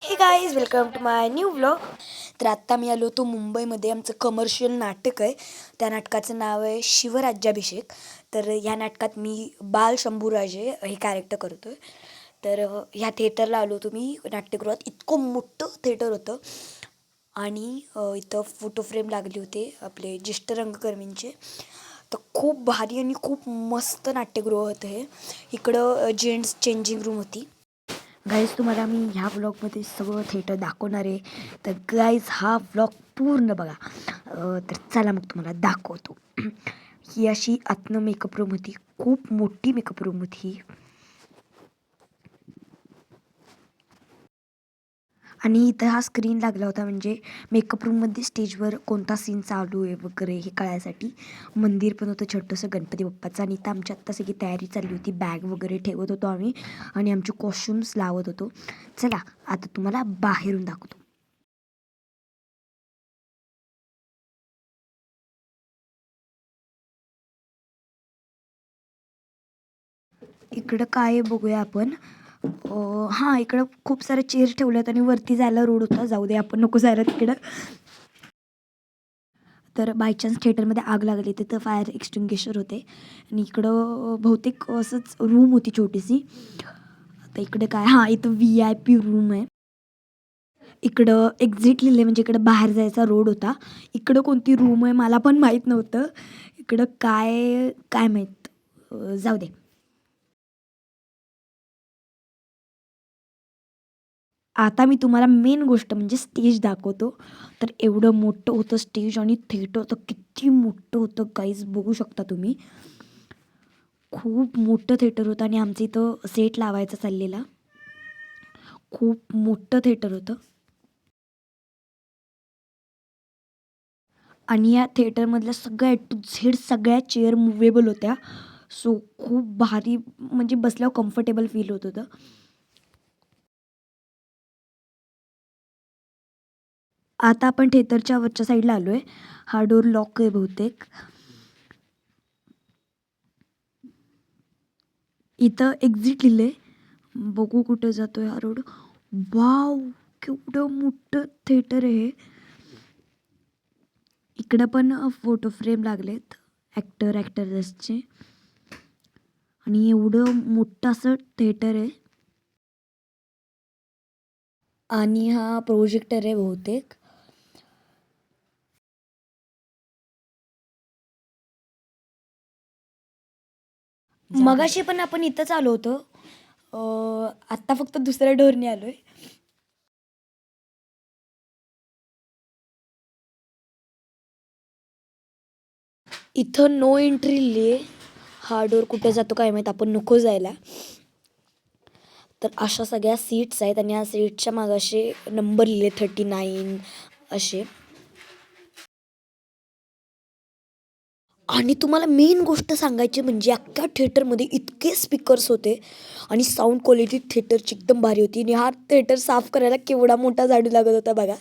हे guys welcome to my new vlog. तर आत्ता मी आलो होतो मुंबईमध्ये. आमचं कमर्शियल नाटक आहे. त्या नाटकाचं नाव आहे शिवराज्याभिषेक. तर ह्या नाटकात मी बाल शंभूराजे हे कॅरेक्टर करतो आहे. तर ह्या थिएटरला आलो होतो मी नाट्यगृहात. इतकं मोठं थिएटर होतं आणि इथं फोटो फ्रेम लागले होते आपले ज्येष्ठ रंगकर्मींचे. तर खूप भारी आणि खूप मस्त नाट्यगृह होतं हे. इकडं जेंट्स चेंजिंग रूम होती. गाईज तुम्हाला मी ह्या व्लॉगमध्ये सगळं थिएटर दाखवणार आहे. तर गाईज हा व्लॉग पूर्ण बघा. तर चला मग तुम्हाला दाखवतो. ही अशी आतनं मेकअप रूम होती. खूप मोठी मेकअप रूम होती. आणि इथं हा स्क्रीन लागला होता म्हणजे मेकअप रूममध्ये स्टेजवर कोणता सीन चालू आहे वगैरे हे कळायसाठी. मंदिर पण होतं छोटंसं गणपती बाप्पाचं. आणि इथं आमची आत्ता सगळी तयारी चालली होती. बॅग वगैरे ठेवत होतो आम्ही आणि आमचे कॉस्ट्युम्स लावत होतो. चला आता तुम्हाला बाहेरून दाखवतो. इकडं काय आहे बघूया आपण. हां, इकडं खूप सारे चेअर ठेवल्यात आणि वरती जायला रोड होता. जाऊ दे, आपण नको जायला तिकडं. तर बाय चान्स थिएटरमध्ये आग लागली तिथं फायर एक्सटिंग्विशर होते. आणि इकडं बहुतेक असंच रूम होती छोटीशी. आता इकडे काय, हां, इथं VIP रूम आहे. इकडं एक्झिट लिहिलं म्हणजे इकडं बाहेर जायचा रोड होता. इकडं कोणती रूम आहे मला पण माहीत नव्हतं. इकडं काय काय माहीत. जाऊ दे. आता मी तुम्हाला मेन गोष्ट म्हणजे स्टेज दाखवतो. तर एवढं मोठं होतं स्टेज आणि थिएटर तर किती मोठं होतं गाईज, बघू शकता तुम्ही. खूप मोठं थिएटर होतं आणि आमचं इथं सेट लावायचा चाललेला. खूप मोठं थिएटर होतं. आणि या थिएटरमधल्या सगळ्या ए टू झेड सगळ्या चेअर मूव्हेबल होत्या. सो खूप भारी म्हणजे बसल्यावर कम्फर्टेबल फील होत होतं. आता आपण थिएटरच्या वरच्या साईडला आलो आहे. हा डोर लॉक आहे बहुतेक. इथं एक्झिट लिहिलंय. बघू कुठे जातोय हा रोड. वाव, केवढं मोठं थिएटर आहे हे. इकडं पण फोटो फ्रेम लागलेत ॲक्टर ॲक्टरेसचे. आणि एवढं मोठं असं थिएटर आहे. आणि हा प्रोजेक्टर आहे बहुतेक. मगाशी पण आपण इथंच आलो होतो. आत्ता फक्त दुसऱ्या डोरने आलोय. इथं नो एंट्री लिहिली. हा डोर कुठे जातो काय माहीत, आपण नको जायला. तर अशा सगळ्या सीट्स आहेत आणि या सीटच्या मागाशी नंबर लिहिले 39 असे. आणि तुम्हाला मेन गोष्ट सांगायची म्हणजे अख्ख्या थिएटरमध्ये इतके स्पीकर्स होते आणि साऊंड क्वालिटी थिएटरची एकदम भारी होती. आणि हा थिएटर साफ करायला केवढा मोठा झाडू लागत होता बघा.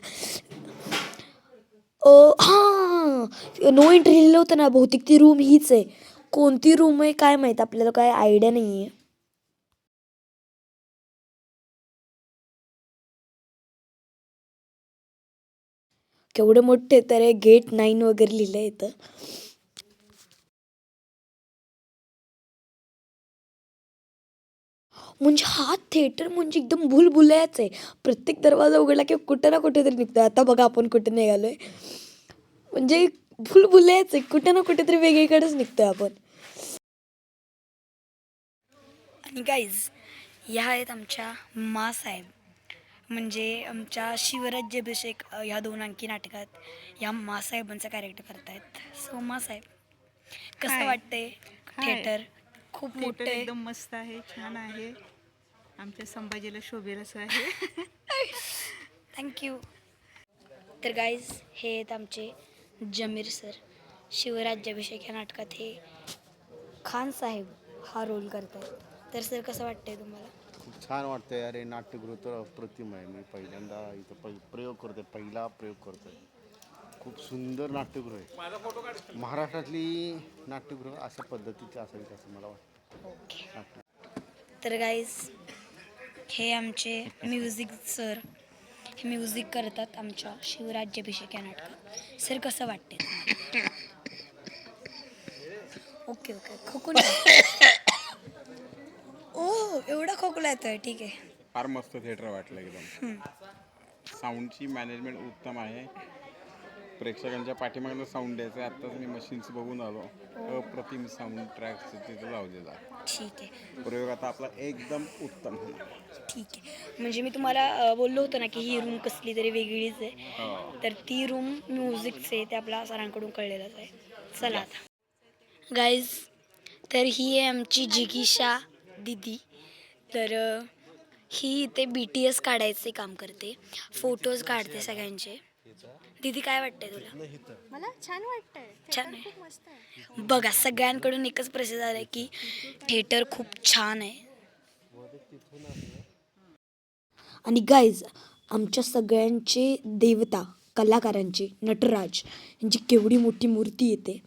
हां, नो एंट्री लिहिलं होतं ना, बहुतेक ती रूम हीच आहे. कोणती रूम आहे काय माहीत, आपल्याला काय आयडिया नाही आहे. केवढं मोठं तर आहे. गेट 9 वगैरे लिहिलं आहे इथं. म्हणजे हा थिएटर म्हणजे एकदम भूलभुलैयाच आहे. प्रत्येक दरवाजा उघडला की कुठं ना कुठेतरी निघतोय. आता बघा आपण कुठे निघालोय. म्हणजे भूलभुलैयाच आहे. कुठे ना कुठेतरी वेगळीकडेच निघतोय आपण. आणि गाईज, ह्या आहेत आमच्या माँसाहेब. म्हणजे आमच्या शिवराज्याभिषेक ह्या 2 अंकी नाटकात ह्या माँसाहेबांचा कॅरेक्टर करतायत. सो माँसाहेब, कसं हाय वाटतंय हाय थिएटर? खूप थिएटर मोठं आहे. एकदम मस्त आहे, छान आहे. आमच्या संभाजीला शोभेल असं आहे. थँक्यू. तर गाईज, हे आहेत आमचे जमीर सर. शिवराज्याभिषेक ह्या नाटकात हे खान साहेब हा रोल करतात. तर सर, कसं वाटतंय तुम्हाला? खूप छान वाटतंय. अरे नाट्यगृह तर अप्रतिम आहे. मी पहिल्यांदा इथं प्रयोग करतोय, पहिला प्रयोग करतोय. खूप सुंदर नाट्यगृह आहे. महाराष्ट्रातली नाट्यगृह अशा पद्धतीची असावीत असं मला ओके. वाटतं. तर गाईज, हे आमचे म्युझिक सर. हे म्युझिक करतात आमच्या शिवराज्याभिषेक या नाटकात. सर कसं वाटते? ओके ओके खोकून ओ एवढा खोकला येतोय, ठीक आहे. फार मस्त थिएटर वाटलं एकदम. साऊंडची मॅनेजमेंट उत्तम आहे. प्रेक्षकांच्या पाठीमागनं साऊंड द्यायचं आहे. आत्ताच मी मशीन्स बघून आलो. अप्रतिम साऊंड ट्रॅक तिथं लावलेला आहे. ठीक आहे प्रयोग आता आपला एकदम उत्तम. ठीक आहे. म्हणजे मी तुम्हाला बोललो होतो ना की ही रूम कसली तरी वेगळीच आहे, तर ती रूम म्युझिकचे ते आपल्या सरांकडून कळलेलंच आहे. चला आता गाईज, तर ही आहे आमची जिगीषा दिदी. तर ही इथे BTS काढायचे काम करते, फोटोज काढते सगळ्यांचे. दीदी काय वाटतंय तुला? मला छान वाटतंय. छान आहे. खूप मस्त आहे. बघा सगळ्यांकडून एकच प्रसिद्ध झालं की थिएटर खूप छान आहे. आणि गाईज, आमच्या सगळ्यांचे देवता कलाकारांची नटराज यांची केवढी मोठी मूर्ती येते.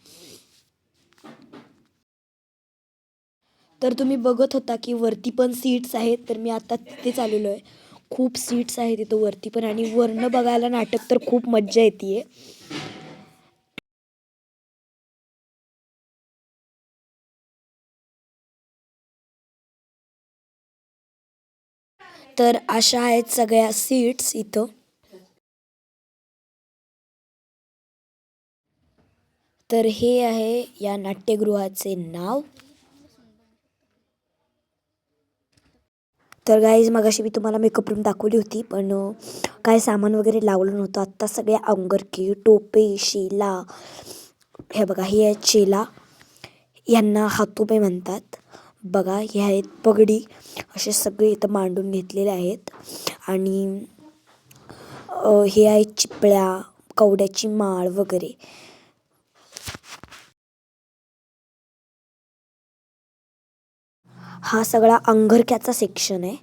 तर तुम्ही बघत होता की वरती पण सीट्स आहेत, तर मी आता तिथेच आलेलो आहे. खूप सीट्स आहेत तिथं वरती पण, आणि वरनं बघायला नाटक तर खूप मज्जा येते. तर अशा आहेत सगळ्या सीट्स इथं. तर हे आहे या नाट्यगृहाचे नाव. तर गाईज, मगाशी मी तुम्हाला मेकअप रूम दाखवली होती, पण काय सामान वगैरे लावलं नव्हतं. आत्ता सगळे अंगरखी, टोपे, शेला, हे बघा हे आहेत शेला, यांना हातोपे म्हणतात. बघा हे आहेत पगडी, असे सगळे इथं मांडून घेतलेले आहेत. आणि हे आहेत चिपळ्या, कवड्याची माळ वगैरे. हा सगळा अंगरख्याचा सेक्शन आहे.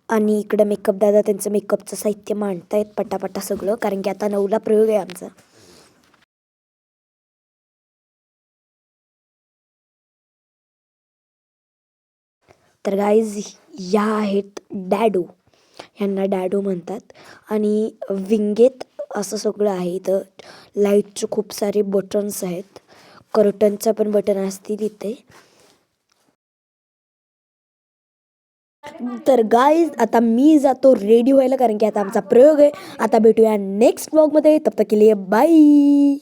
आणि इकडं मेकअप दादा त्यांचं मेकअपचं साहित्य मांडतायत पटापटा सगळं, कारण की आता 9ला प्रयोग आहे आमचा. तर गाईज, या आहेत डॅडो, ह्यांना डॅडो म्हणतात. आणि विंगेत असं सगळं आहे. इथं लाईटचे खूप सारे बटन्स आहेत, कर्टनचं पण बटन असतील इथे. तर गाईज, आता मी जातो रेडी व्हायला, कारण की आता आमचा प्रयोग आहे. आता भेटूया नेक्स्ट व्लॉगमध्ये. तब तक के लिए बाय.